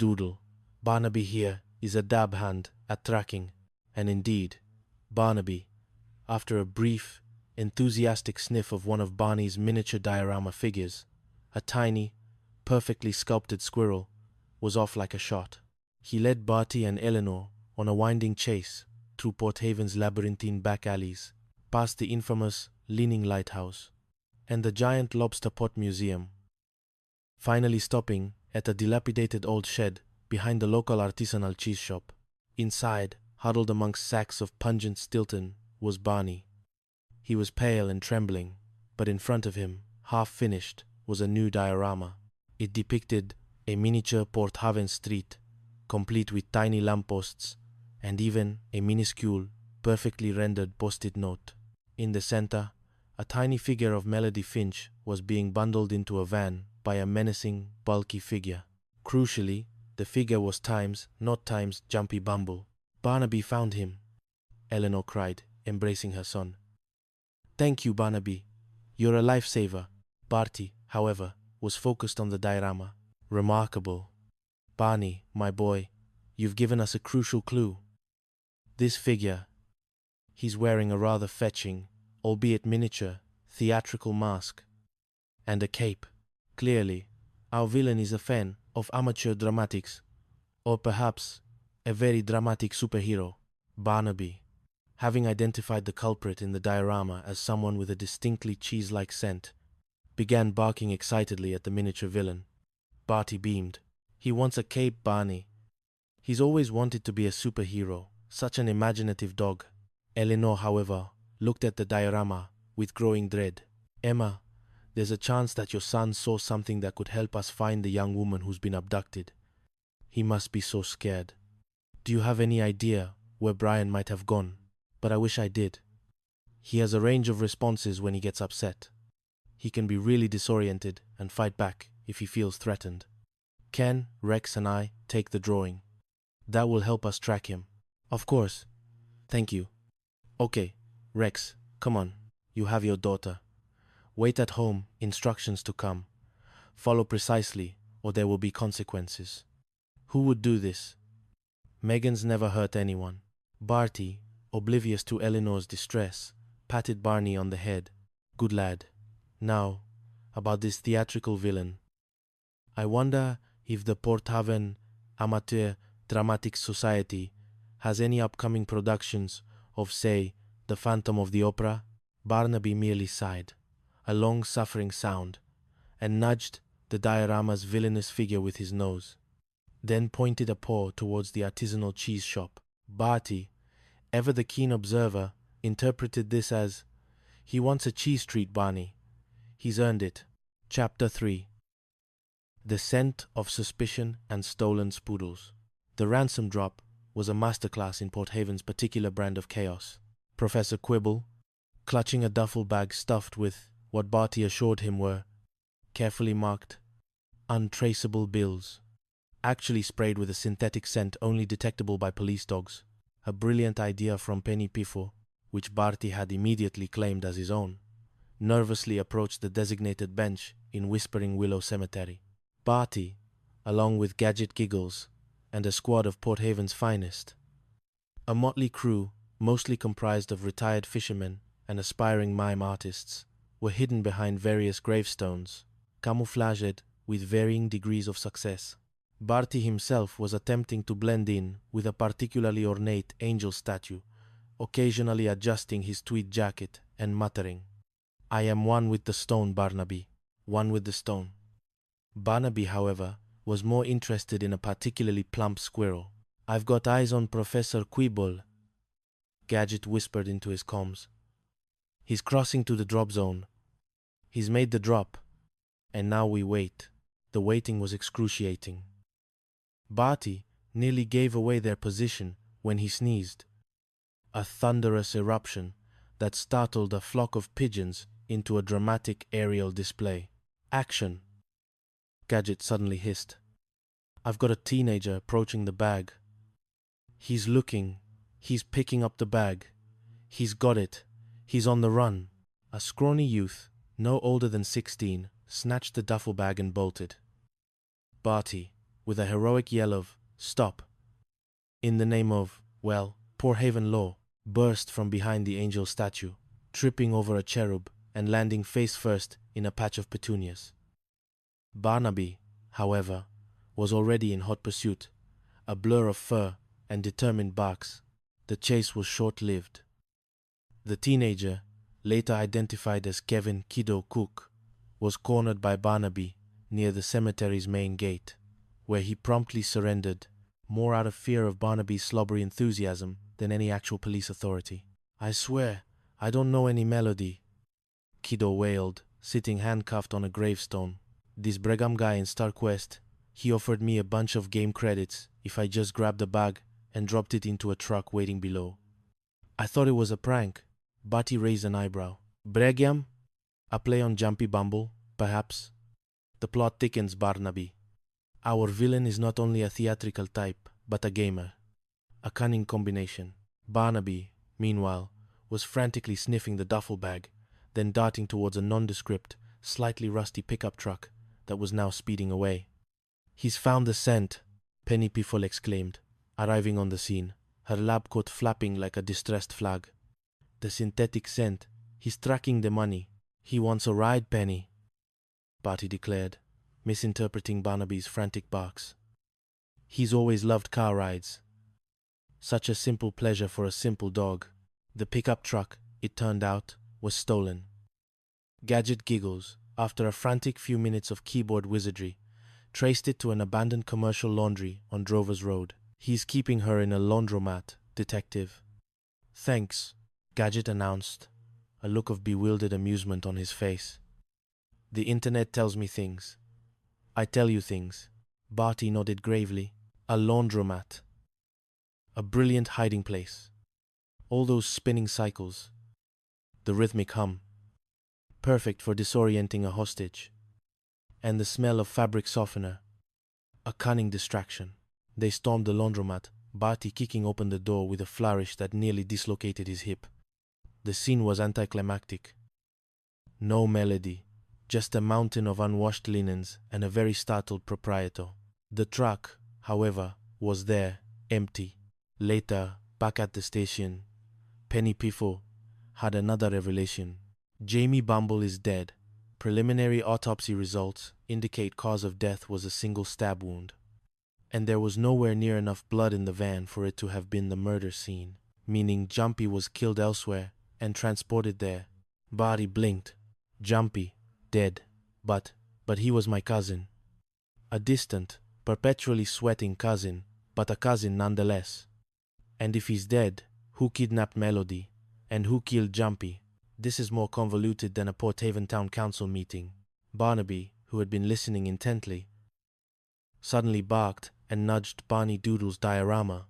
Doodle. Barnaby here is a dab hand at tracking, and indeed, Barnaby, after a brief, enthusiastic sniff of one of Barney's miniature diorama figures, a tiny, perfectly sculpted squirrel, was off like a shot. He led Barty and Eleanor on a winding chase through Port Haven's labyrinthine back alleys, past the infamous Leaning Lighthouse and the giant Lobster Pot Museum, finally stopping at a dilapidated old shed behind the local artisanal cheese shop. Inside, huddled amongst sacks of pungent Stilton, was Barney. He was pale and trembling, but in front of him, half-finished, was a new diorama. It depicted a miniature Port Haven street, complete with tiny lampposts and even a minuscule, perfectly rendered post-it note. In the center, a tiny figure of Melody Finch was being bundled into a van by a menacing, bulky figure. Crucially, the figure was Time's, not Time's, Jumpy Bumble. "Barnaby found him," Eleanor cried, embracing her son. "Thank you, Barnaby. You're a lifesaver." Barty, however, was focused on the diorama. "Remarkable. Barney, my boy, you've given us a crucial clue. This figure, he's wearing a rather fetching, albeit miniature, theatrical mask and a cape. Clearly, our villain is a fan of amateur dramatics, or perhaps a very dramatic superhero." Barnaby, having identified the culprit in the diorama as someone with a distinctly cheese-like scent, began barking excitedly at the miniature villain. Barty beamed. "He wants a cape, Barney. He's always wanted to be a superhero. Such an imaginative dog." Eleanor, however, looked at the diorama with growing dread. "Emma, there's a chance that your son saw something that could help us find the young woman who's been abducted. He must be so scared. Do you have any idea where Brian might have gone?" "But I wish I did. He has a range of responses when he gets upset. He can be really disoriented and fight back if he feels threatened. Ken, Rex, and I take the drawing. That will help us track him." "Of course. Thank you. Okay, Rex, come on. You have your daughter. Wait at home, instructions to come. Follow precisely, or there will be consequences." "Who would do this?" "Megan's never hurt anyone." Barty, oblivious to Eleanor's distress, patted Barney on the head. "Good lad. Now, about this theatrical villain. I wonder if the Port Haven Amateur Dramatic Society has any upcoming productions of, say, The Phantom of the Opera?" Barnaby merely sighed, a long-suffering sound, and nudged the diorama's villainous figure with his nose, then pointed a paw towards the artisanal cheese shop. Barty, ever the keen observer, interpreted this as, "He wants a cheese treat, Barney. He's earned it." Chapter 3. The Scent of Suspicion and Stolen Spoodles. The ransom drop was a masterclass in Port Haven's particular brand of chaos. Professor Quibble, clutching a duffel bag stuffed with what Barty assured him were carefully marked, untraceable bills, actually sprayed with a synthetic scent only detectable by police dogs, a brilliant idea from Penny Piffo, which Barty had immediately claimed as his own, nervously approached the designated bench in Whispering Willow Cemetery. Barty, along with Gadget Giggles and a squad of Port Haven's finest, a motley crew mostly comprised of retired fishermen and aspiring mime artists, were hidden behind various gravestones, camouflaged with varying degrees of success. Barty himself was attempting to blend in with a particularly ornate angel statue, occasionally adjusting his tweed jacket and muttering, "I am one with the stone, Barnaby, one with the stone." Barnaby, however, was more interested in a particularly plump squirrel. "I've got eyes on Professor Quibble," Gadget whispered into his comms. "He's crossing to the drop zone. He's made the drop, and now we wait." The waiting was excruciating. Barty nearly gave away their position when he sneezed, a thunderous eruption that startled a flock of pigeons into a dramatic aerial display. "Action!" Gadget suddenly hissed. "I've got a teenager approaching the bag. He's looking. He's picking up the bag. He's got it. He's on the run." A scrawny youth, no older than 16, snatched the duffel bag and bolted. Barty, with a heroic yell of, "Stop!" in the name of, well, poor Haven Law, burst from behind the angel statue, tripping over a cherub and landing face first in a patch of petunias. Barnaby, however, was already in hot pursuit, a blur of fur and determined barks. The chase was short-lived. The teenager, later identified as Kevin Kiddo Cook, was cornered by Barnaby near the cemetery's main gate, where he promptly surrendered, more out of fear of Barnaby's slobbery enthusiasm than any actual police authority. "I swear, I don't know any melody," Kiddo wailed, sitting handcuffed on a gravestone. "This Brigham guy in Starquest, he offered me a bunch of game credits if I just grabbed a bag and dropped it into a truck waiting below. I thought it was a prank." Barty raised an eyebrow. "Brigham? A play on Jumpy Bumble, perhaps?" "The plot thickens, Barnaby. Our villain is not only a theatrical type, but a gamer. A cunning combination." Barnaby, meanwhile, was frantically sniffing the duffel bag, then darting towards a nondescript, slightly rusty pickup truck that was now speeding away. "He's found the scent," Penny Piffle exclaimed, arriving on the scene, her lab coat flapping like a distressed flag. "The synthetic scent. He's tracking the money. He wants a ride, Penny," Barty declared, misinterpreting Barnaby's frantic barks. "He's always loved car rides. Such a simple pleasure for a simple dog." The pickup truck, it turned out, was stolen. Gadget Giggles, after a frantic few minutes of keyboard wizardry, traced it to an abandoned commercial laundry on Drovers Road. "He's keeping her in a laundromat, detective." "Thanks," Gadget announced, a look of bewildered amusement on his face. "The internet tells me things. I tell you things." Barty nodded gravely. "A laundromat. A brilliant hiding place. All those spinning cycles. The rhythmic hum. Perfect for disorienting a hostage. And the smell of fabric softener. A cunning distraction." They stormed the laundromat, Barty kicking open the door with a flourish that nearly dislocated his hip. The scene was anticlimactic. No melody, just a mountain of unwashed linens and a very startled proprietor. The truck, however, was there, empty. Later, back at the station, Penny Piffle had another revelation. Jamie Bumble is dead. Preliminary autopsy results indicate cause of death was a single stab wound. And there was nowhere near enough blood in the van for it to have been the murder scene, meaning Jumpy was killed elsewhere and transported there. Barty blinked. Jumpy, dead. But he was my cousin. A distant, perpetually sweating cousin, but a cousin nonetheless. And if he's dead, who kidnapped Melody? And who killed Jumpy? This is more convoluted than a Port Haven Town Council meeting. Barnaby, who had been listening intently, suddenly barked and nudged Barney Doodle's diorama,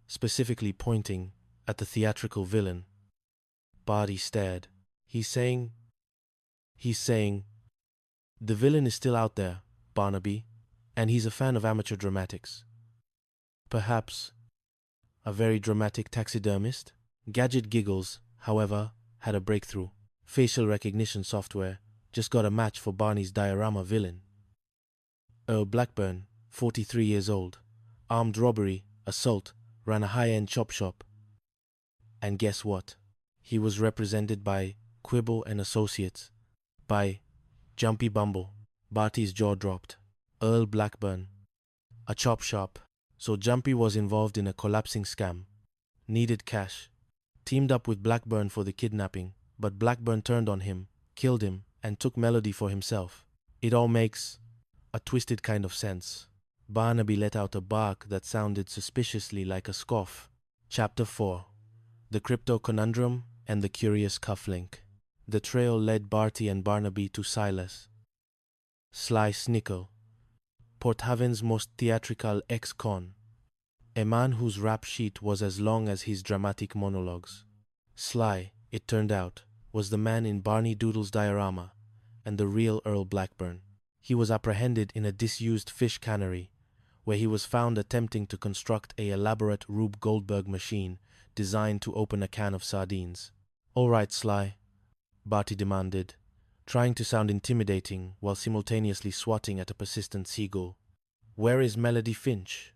specifically pointing at the theatrical villain. Barty stared. He's saying, "The villain is still out there, Barnaby, and he's a fan of amateur dramatics. Perhaps a very dramatic taxidermist?" Gadget Giggles, however, had a breakthrough. Facial recognition software just got a match for Barney's diorama villain. Earl Blackburn, 43 years old, armed robbery, assault, ran a high-end chop shop. And guess what? He was represented by Quibble and Associates, by Jumpy Bumble. Barty's jaw dropped. Earl Blackburn, a chop shop. So Jumpy was involved in a collapsing scam. Needed cash. Teamed up with Blackburn for the kidnapping, but Blackburn turned on him, killed him, and took Melody for himself. It all makes a twisted kind of sense. Barnaby let out a bark that sounded suspiciously like a scoff. Chapter 4. The Crypto Conundrum and the Curious Cufflink. The trail led Barty and Barnaby to Silas. Sly Snickle, Port Haven's most theatrical ex-con, a man whose rap sheet was as long as his dramatic monologues. Sly, it turned out, was the man in Barney Doodle's diorama, and the real Earl Blackburn. He was apprehended in a disused fish cannery, where he was found attempting to construct a elaborate Rube Goldberg machine designed to open a can of sardines. "All right, Sly," Barty demanded, trying to sound intimidating while simultaneously swatting at a persistent seagull. Where is Melody Finch?